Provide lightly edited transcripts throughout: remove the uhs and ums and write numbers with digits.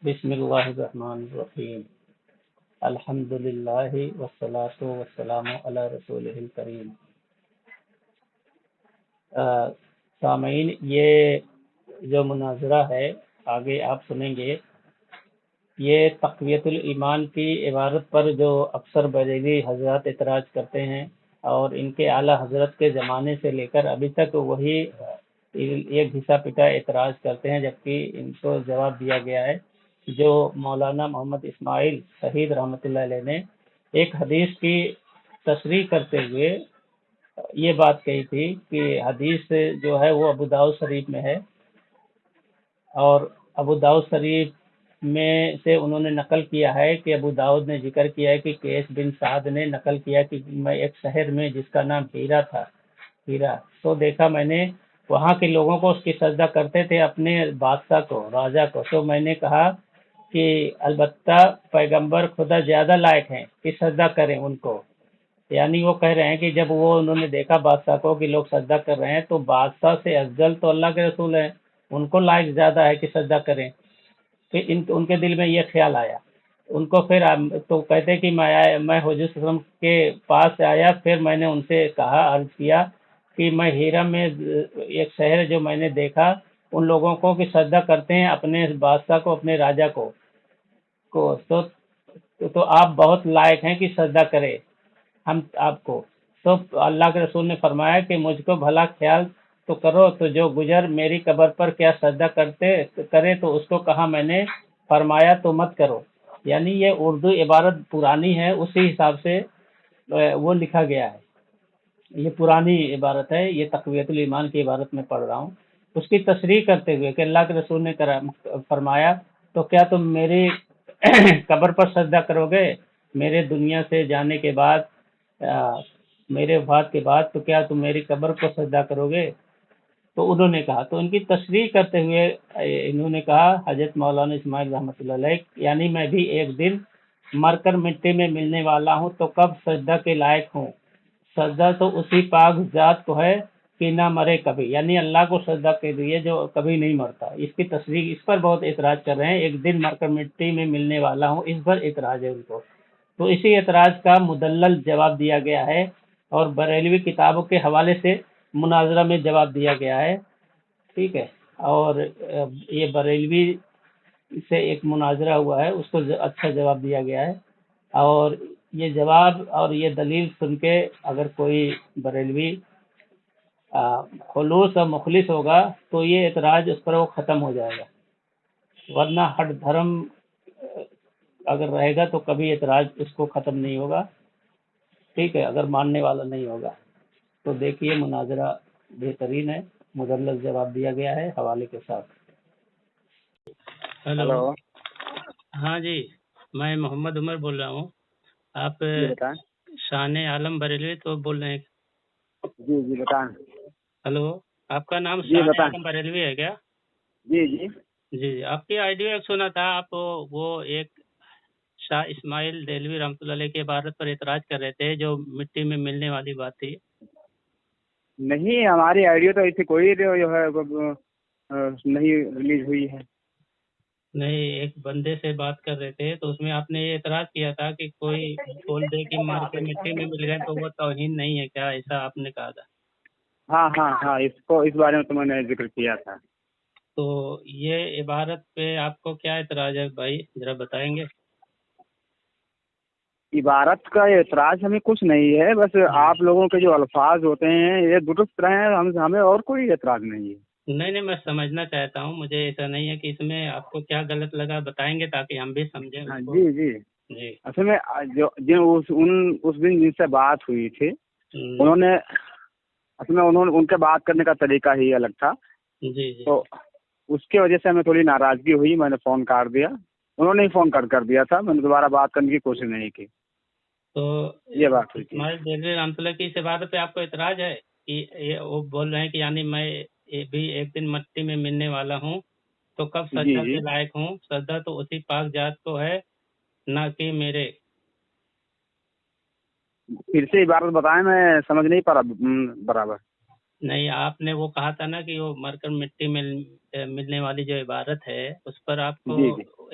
بسم اللہ الرحمن الرحیم الحمدللہ والصلاۃ والسلام علی رسول الکریم۔ سامعین، یہ جو مناظرہ ہے آگے آپ سنیں گے، یہ تقویت الایمان کی عبارت پر جو اکثر بریلوی حضرات اعتراض کرتے ہیں، اور ان کے اعلیٰ حضرت کے زمانے سے لے کر ابھی تک وہی ایک گھسا پٹا اعتراض کرتے ہیں، جبکہ ان کو جواب دیا گیا ہے۔ جو مولانا محمد اسماعیل شہید رحمۃ اللہ علیہ نے ایک حدیث کی تصریح کرتے ہوئے یہ بات کہی تھی کہ حدیث جو ہے وہ ابو داؤد شریف میں ہے، اور ابو داؤد شریف میں سے انہوں نے نقل کیا ہے کہ ابو داؤد نے ذکر کیا ہے کہ قیس بن سعد نے نقل کیا کہ میں ایک شہر میں جس کا نام ہیرا تھا، تو دیکھا میں نے وہاں کے لوگوں کو اس کی سجدہ کرتے تھے، اپنے بادشاہ کو، راجا کو۔ تو میں نے کہا کہ البتہ پیغمبر خدا زیادہ لائق ہیں کہ سجدہ کریں ان کو، یعنی وہ کہہ رہے ہیں کہ جب انہوں نے دیکھا بادشاہ کو کہ لوگ سجدہ کر رہے ہیں، تو بادشاہ سے افضل تو اللہ کے رسول ہیں، ان کو لائق زیادہ ہے کہ سجدہ کریں۔ پھر ان کے دل میں یہ خیال آیا، ان کو پھر تو کہتے کہ میں حضور صلی اللہ علیہ وسلم کے پاس آیا، پھر میں نے ان سے کہا، عرض کیا کہ میں ہیرا میں ایک شہر جو میں نے دیکھا، ان لوگوں کو کہ سجدہ کرتے ہیں اپنے بادشاہ کو، اپنے راجا کو تو آپ بہت لائق ہیں کہ سجدہ کرے ہم آپ کو۔ تو اللہ کے رسول نے فرمایا کہ مجھ کو بھلا خیال تو کرو، تو جو گزر میری قبر پر کیا سجدہ کرے تو اس کو کہا میں نے فرمایا تو مت کرو۔ یعنی یہ اردو عبارت پرانی ہے، اسی حساب سے وہ لکھا گیا ہے، یہ پرانی عبارت ہے، یہ تقویت الایمان کی عبارت میں پڑھ رہا ہوں۔ اس کی تصریح کرتے ہوئے کہ اللہ کے رسول نے فرمایا تو کیا تم میری قبر پر سجدہ کرو گے میرے دنیا سے جانے کے بعد، میرے وفات کے بعد، تو کیا تم میری قبر پر سجدہ کرو گے؟ تو انہوں نے کہا، تو ان کی تصریح کرتے ہوئے انہوں نے کہا، حضرت مولانا اسماعیل رحمۃ اللہ علیہ، یعنی میں بھی ایک دن مر کر مٹی میں ملنے والا ہوں، تو کب سجدہ کے لائق ہوں؟ سجدہ تو اسی پاک ذات کو ہے کہ نہ مرے کبھی، یعنی اللہ کو سجدہ کے لیے جو کبھی نہیں مرتا۔ اس کی تصریح، اس پر بہت اعتراض کر رہے ہیں، ایک دن مر کر مٹی میں ملنے والا ہوں، اس پر اعتراض ہے ان کو۔ تو اسی اعتراض کا مدلل جواب دیا گیا ہے، اور بریلوی کتابوں کے حوالے سے مناظرہ میں جواب دیا گیا ہے، ٹھیک ہے۔ اور یہ بریلوی سے ایک مناظرہ ہوا ہے، اس کو اچھا جواب دیا گیا ہے، اور یہ جواب اور یہ دلیل سن کے اگر کوئی بریلوی خلوص اور مخلص ہوگا تو یہ اعتراض اس پر وہ ختم ہو جائے گا، ورنہ ہٹ دھرم اگر رہے گا تو کبھی اعتراض اس کو ختم نہیں ہوگا، ٹھیک ہے، اگر ماننے والا نہیں ہوگا۔ تو دیکھیے مناظرہ بہترین ہے، مدلل جواب دیا گیا ہے حوالے کے ساتھ۔ ہیلو، ہاں جی، میں محمد عمر بول رہا ہوں، آپ شان عالم بریلوی تو بول رہے ہیں؟ جی جی بتائیں۔ ہلو، آپ کا نام شان عالم بریلوی ہے کیا؟ جی جی جی، آپ کی آئیڈیا ایک سنا تھا، آپ وہ ایک شاہ اسماعیل دہلوی رحمۃ اللہ علیہ کی عبارت پر اعتراض کر رہے تھے، جو مٹی میں ملنے والی بات تھی۔ نہیں، ہماری آئیڈیا تو ایسی کوئی جو ہے نہیں ریلیز ہوئی ہے۔ نہیں، ایک بندے سے بات کر رہے تھے تو اس میں آپ نے یہ اعتراض کیا تھا کہ کوئی بول دے کہ مار کے مٹی میں مل گئے تو وہ توہین نہیں ہے کیا، ایسا آپ نے کہا تھا؟ ہاں ہاں ہاں، اس بارے میں تو میں نے ذکر کیا تھا۔ تو یہ عبارت پہ آپ کو کیا اعتراض ہے بھائی، ذرا بتائیں گے؟ عبارت کا اعتراض ہمیں کچھ نہیں ہے، بس آپ لوگوں کے جو الفاظ ہوتے ہیں یہ درست رہیں، ہمیں اور کوئی اعتراض نہیں ہے۔ نہیں، میں سمجھنا چاہتا ہوں، مجھے ایسا نہیں ہے کہ اس میں آپ کو کیا غلط لگا، بتائیں گے تاکہ ہم بھی سمجھیں اس کو۔ جی جی جی، اصل میں اس دن جن سے بات ہوئی تھی، انہوں نے اصل میں ان کے بات کرنے کا طریقہ ہی الگ تھا۔ جی جی، تو اس کی وجہ سے ہمیں تھوڑی ناراضگی ہوئی، میں نے فون کاٹ دیا، انہوں نے ہی فون کر دیا تھا، میں نے دوبارہ بات کرنے کی کوشش نہیں کی۔ تو یہ بات ہوئی تھی۔ اسماعیل دہلوی رحمۃ اللہ کی اس عبارت پہ آپ کو اعتراض ہے کہ وہ بول رہے ہیں کہ یعنی میں بھی ایک دن مٹی میں ملنے والا ہوں، تو کب سجدہ کے لائق ہوں؟ سجدہ تو اسی پاک ذات کو ہے، نہ کہ میرے۔ پھر سے عبارت بتائیں، میں سمجھ نہیں پا رہا برابر۔ نہیں، آپ نے وہ کہا تھا نا کہ وہ مر کر مٹی میں ملنے والی جو عبارت ہے اس پر آپ کو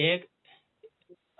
1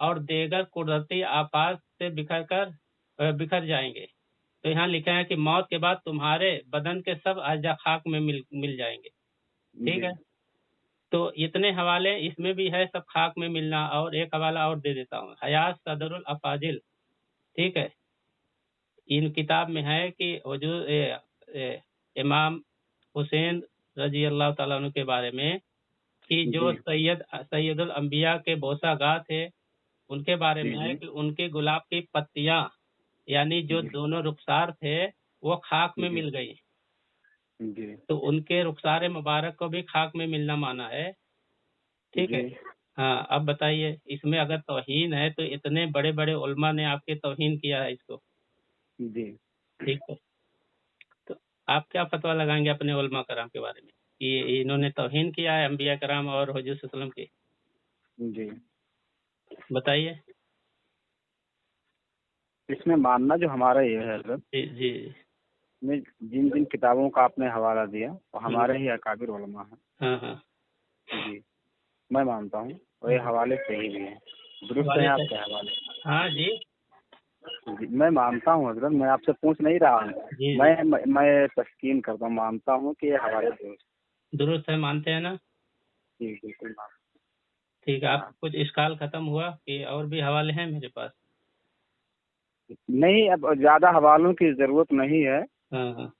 اور دیگر قدرتی آفات سے بکھر جائیں گے. تو یہاں لکھا ہے کہ موت کے بعد تمہارے بدن کے سب اعضاء خاک میں مل جائیں گے. ٹھیک ہے. تو اتنے حوالے اس میں بھی ہے سب خاک میں ملنا. اور ایک حوالہ اور دے دیتا ہوں، حیات صدر الافاضل. ٹھیک ہے. ان کتاب میں ہے کہ حضور امام حسین رضی اللہ تعالیٰ عنہ کے بارے میں کہ جو سید الانبیاء کے بوسہ گاہ تھے ان کے بارے میں ہے کہ ان کے گلاب کی پتیاں یعنی جو دونوں رخسار تھے وہ خاک میں مل گئی. تو ان کے رخسار مبارک کو بھی خاک میں ملنا مانا ہے. ٹھیک ہے. ہاں اب بتائیے اس میں اگر توہین ہے تو اتنے بڑے بڑے علماء نے آپ کے توہین کیا ہے اس کو. ٹھیک ہے. تو آپ کیا فتویٰ لگائیں گے اپنے علماء کرام کے بارے میں کہ انہوں نے توہین کیا ہے انبیاء کرام اور حضور صلی اللہ علیہ وسلم کی؟ بتائیے. اس میں ماننا جو ہمارا یہ ہے حضرت، جی میں جن کتابوں کا آپ نے حوالہ دیا وہ ہمارے ہی اکابر علماء ہیں. ہاں جی میں مانتا ہوں اور یہ حوالے صحیح بھی ہیں، درست ہیں آپ کے حوالے. ہاں جی میں مانتا ہوں حضرت، میں آپ سے پوچھ نہیں رہا ہوں، میں تسکین کرتا ہوں، مانتا ہوں کہ یہ حوالے درست ہے. مانتے ہیں نا؟ جی بالکل. ٹھیک ہے. آپ کچھ اشکال ختم ہوا کہ اور بھی حوالے ہیں میرے پاس؟ نہیں، اب زیادہ حوالوں کی ضرورت نہیں ہے.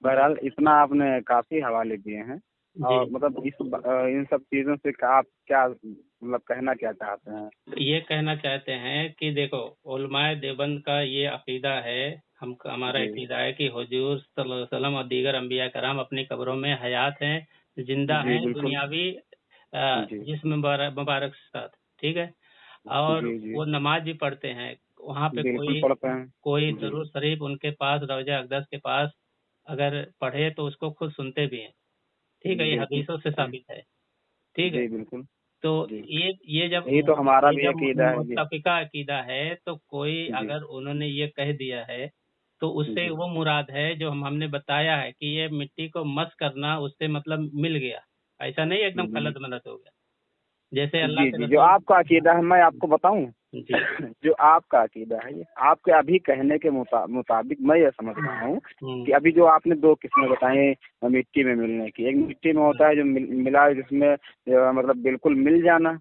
بہرحال اتنا آپ نے کافی حوالے دیے ہیں. اور مطلب ان سب چیزوں سے آپ کیا مطلب کہنا کیا چاہتے ہیں؟ یہ کہنا چاہتے ہیں کہ دیکھو علماء دیوبند کا یہ عقیدہ ہے، ہمارا عقیدہ ہے کہ حضور صلی اللہ علیہ وسلم اور دیگر انبیاء کرام اپنی قبروں میں حیات ہیں، زندہ ہیں، دنیاوی جسم مبارک ساتھ. ٹھیک ہے. اور وہ نماز بھی پڑھتے ہیں وہاں پہ. کوئی ضرور شریف ان کے پاس روضہ اقدس کے پاس اگر پڑھے تو اس کو خود سنتے بھی ہیں. ٹھیک ہے. یہ حدیثوں سے ثابت ہے. ٹھیک ہے. بالکل. تو یہ جب تو ہمارا بھی متفقہ عقیدہ ہے تو کوئی اگر انہوں نے یہ کہہ دیا ہے تو اس سے وہ مراد ہے جو ہم نے بتایا ہے کہ یہ مٹی کو مس کرنا اس سے مطلب مل گیا. ایسا نہیں ایک دم غلط ملت ہو گیا جیسے اللہ کے جو آپ کا عقیدہ ہے. میں آپ کو بتاؤں جو آپ کا عقیدہ ہے آپ کے ابھی کہنے کے مطابق میں یہ سمجھ رہا ہوں کہ ابھی جو آپ نے دو قسمیں بتائیں مٹی میں ملنے کی، ایک مٹی میں ہوتا ہے جو ملا جس میں مطلب بالکل مل جانا،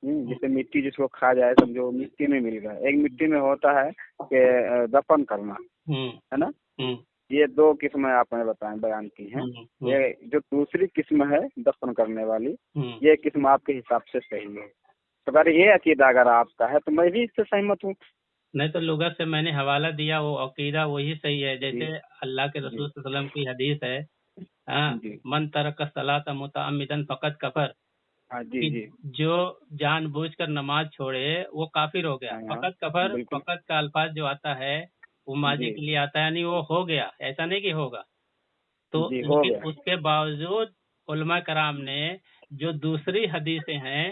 جیسے مٹی جس کو کھا جائے سمجھو مٹی میں مل گیا. ایک مٹی میں ہوتا ہے کہ دفن کرنا، ہے نا. یہ دو قسمیں آپ نے بیان کی ہیں. یہ جو دوسری قسم ہے دفن کرنے والی، یہ قسم آپ کے حساب سے صحیح ہے. تو اگر یہ عقیدہ اگر آپ کا ہے تو میں بھی اس سے سہمت ہوں. نہیں تو لغت سے میں نے حوالہ دیا، وہ عقیدہ وہی صحیح ہے. جیسے اللہ کے رسول صلی اللہ علیہ وسلم کی حدیث ہے، من ترک الصلاۃ متعمدا فقد کفر. جو جان بوجھ کر نماز چھوڑے وہ کافر ہو گیا. فقط کفر، فقط کا الفاظ جو آتا ہے وہ ماضی کے لیے آتا ہے، یعنی وہ ہو گیا، ایسا نہیں کہ ہوگا. تو اس کے باوجود علماء کرام نے جو دوسری حدیثیں ہیں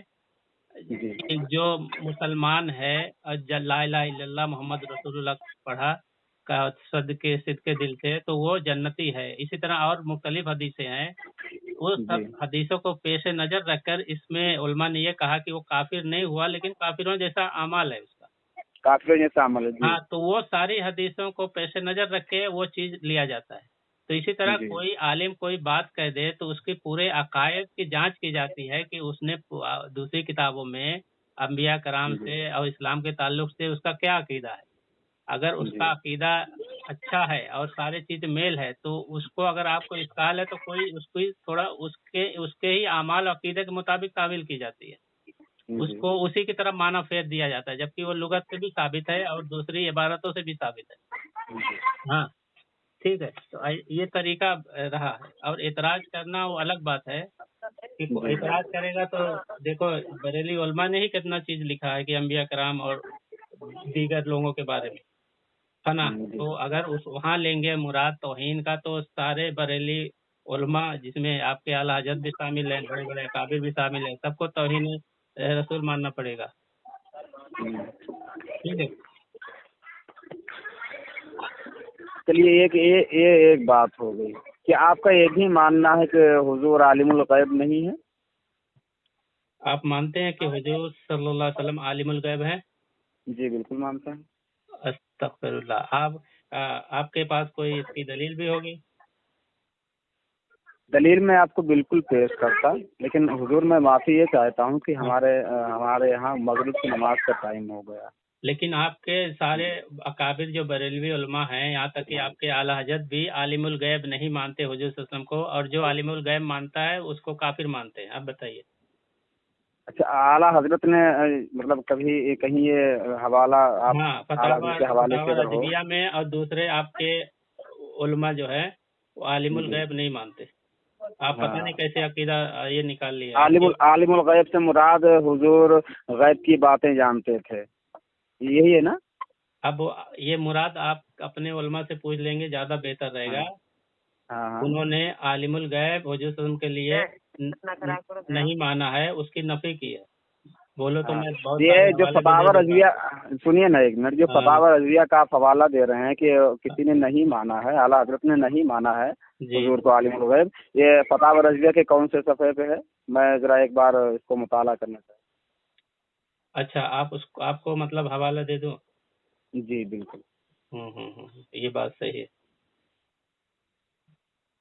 جو مسلمان ہے اور لا الہ الا اللہ محمد رسول اللہ پڑھا صدقے دل سے تو وہ جنتی ہے. اسی طرح اور مختلف حدیثیں ہیں. وہ سب حدیثوں کو پیش نظر رکھ کر اس میں علماء نے یہ کہا کہ وہ کافر نہیں ہوا لیکن کافروں جیسا اعمال ہے اس کا، کافروں جیسا عمل ہے. ہاں تو وہ ساری حدیثوں کو پیش نظر رکھ کے وہ چیز لیا جاتا ہے. تو اسی طرح کوئی عالم کوئی بات کہہ دے تو اس کی پورے عقائد کی جانچ کی جاتی ہے کہ اس نے دوسری کتابوں میں انبیاء کرام سے اور اسلام کے تعلق سے اس کا کیا عقیدہ ہے. اگر اس کا عقیدہ اچھا ہے اور سارے چیز میل ہے تو اس کو اگر آپ کو اشکال ہے تو کوئی اس کو تھوڑا اس کے ہی اعمال اور عقیدے کے مطابق تعویل کی جاتی ہے. اس کو اسی کی طرح معنی پھیر دیا جاتا ہے جبکہ وہ لغت سے بھی ثابت ہے اور دوسری عبارتوں سے بھی ثابت ہے. ہاں ٹھیک ہے. تو یہ طریقہ رہا ہے. اور اعتراض کرنا وہ الگ بات ہے کہ اعتراض کرے گا تو دیکھو بریلی علماء نے ہی کتنا چیز لکھا ہے کہ انبیاء کرام اور دیگر لوگوں کے بارے میں فنا. تو اگر وہاں لیں گے مراد توہین کا تو سارے بریلی علماء جس میں آپ کے اعلیٰ حضرت بھی شامل ہیں، بڑے بڑے اکابر بھی شامل ہیں، سب کو توہین رسول ماننا پڑے گا. ٹھیک ہے. چلیے ایک بات ہو گئی کہ آپ کا یہ بھی ماننا ہے کہ حضور عالم الغیب نہیں ہے؟ آپ مانتے ہیں کہ حضور صلی اللہ علیہ وسلم عالم الغیب ہیں؟ جی بالکل مانتے ہیں۔ استغفر اللہ۔ آپ کے پاس کوئی اس کی دلیل بھی ہوگی؟ دلیل میں آپ کو بالکل پیش کرتا، لیکن حضور میں معافی یہ چاہتا ہوں کہ ہمارے یہاں مغرب کی نماز کا ٹائم ہو گیا۔ لیکن آپ کے سارے اکابر جو بریلوی علماء ہیں، یہاں تک کہ آپ کے اعلیٰ حضرت بھی عالم الغیب نہیں مانتے حضور صلی اللہ علیہ وسلم کو، اور جو عالم الغیب مانتا ہے اس کو کافر مانتے ہیں۔ آپ بتائیے۔ اچھا، اعلیٰ حضرت نے مطلب کبھی کہیں یہ حوالہ آپ ہاں، اعلیٰ حضرت کے حوالے سے فتاوی اگر ہو؟ رضویہ میں، اور دوسرے آپ کے علماء جو ہے وہ عالم جی الغیب نہیں مانتے۔ آپ پتہ ہاں، نہیں کیسے عقیدہ یہ نکال لیا ہے۔ عالم الغیب سے مراد حضور غیب کی باتیں جانتے تھے، یہی ہے نا؟ اب یہ مراد آپ اپنے علماء سے پوچھ لیں گے، زیادہ بہتر رہے گا۔ ہاں ہاں انہوں نے عالم الغیب حضور صلی اللہ علیہ وسلم کے لیے نہیں مانا ہے، اس کی نفی کی ہے۔ بولو تو ہاں، میں بہت یہ سارے جو حوالے بھی فتاوی دے دیتا رضویہ، سنیے نا ایک منٹ، جو ہوں۔ فتاوی رضویہ کا آپ حوالہ دے رہے ہیں کہ کسی نے نہیں مانا ہے، اعلیٰ حضرت نے نہیں مانا ہے جی، حضور کو عالم الغیب، یہ فتاوی رضویہ کے کون سے صفحے پہ ہے؟ میں ذرا ایک بار اس کو مطالعہ کرنا چاہتا اچھا آپ کو مطلب حوالہ دے دوں؟ ہوں۔ جی بالکل۔ یہ بات صحیح ہے۔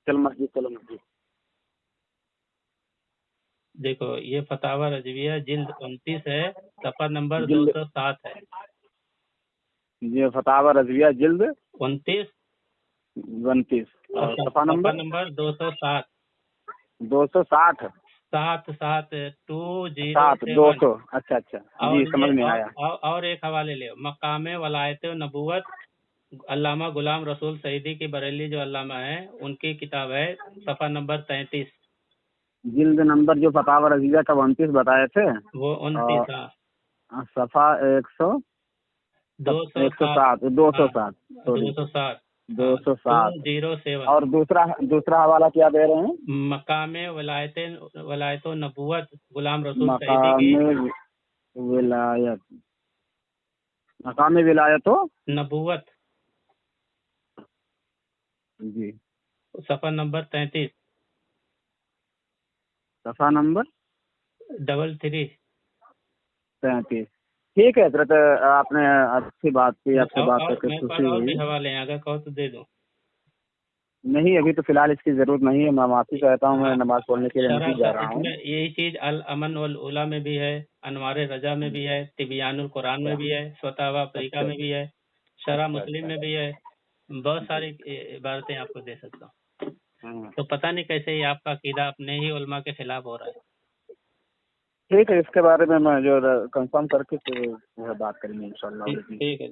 چلو مسجد۔ دیکھو، یہ فتاوی رضویہ جلد 29 ہے، صفحہ نمبر جلد 207 ہے۔ یہ فتاوی رضویہ جلد 29 29 اور صفحہ صفحہ نمبر نمبر 207 260 20 200۔ اچھا جی، سمجھ میں آیا۔ اور ایک حوالے لے، مقام ولایت و نبوت، علامہ غلام رسول سعیدی کی بریلی جو علامہ ہیں، ان کی کتاب ہے، صفحہ نمبر 33۔ جلد نمبر جو فتاوی رضویہ کا 29 بتائے تھے، وہ 29 صفحہ 207 207 اور دوسرا حوالہ کیا دے رہے ہیں؟ مقام ولایت و نبوت غلام رسول سعیدی کی، مقام ولایت و نبوت، جی، صفحہ نمبر 33، صفحہ نمبر 33۔ 33۔ ٹھیک ہے حضرت، آپ نے اچھی بات کی، آپ سے بات کر کے خوشی اور ہوئی۔ بھی حوالے ہیں، اگر کہو تو دے دوں۔ نہیں، ابھی تو فی الحال اس کی ضرورت نہیں ہے، میں معافی چاہتا ہوں، میں نماز پڑھنے کے لیے نہیں جا رہا ہوں۔ یہی چیز الامن والعلا میں بھی ہے، انوار رضا میں بھی ہے، طبیان القرآن میں بھی ہے، فتاوی افریقہ میں بھی ہے، شرح مسلم میں بھی ہے، بہت ساری عبارتیں آپ کو دے سکتا ہوں۔ تو پتہ نہیں کیسے یہ آپ کا عقیدہ اپنے ہی علماء کے خلاف ہو رہا ہے۔ ٹھیک ہے، اس کے بارے میں جو کنفرم کر کے پھر بات کریں گے انشاءاللہ۔ ٹھیک ہے۔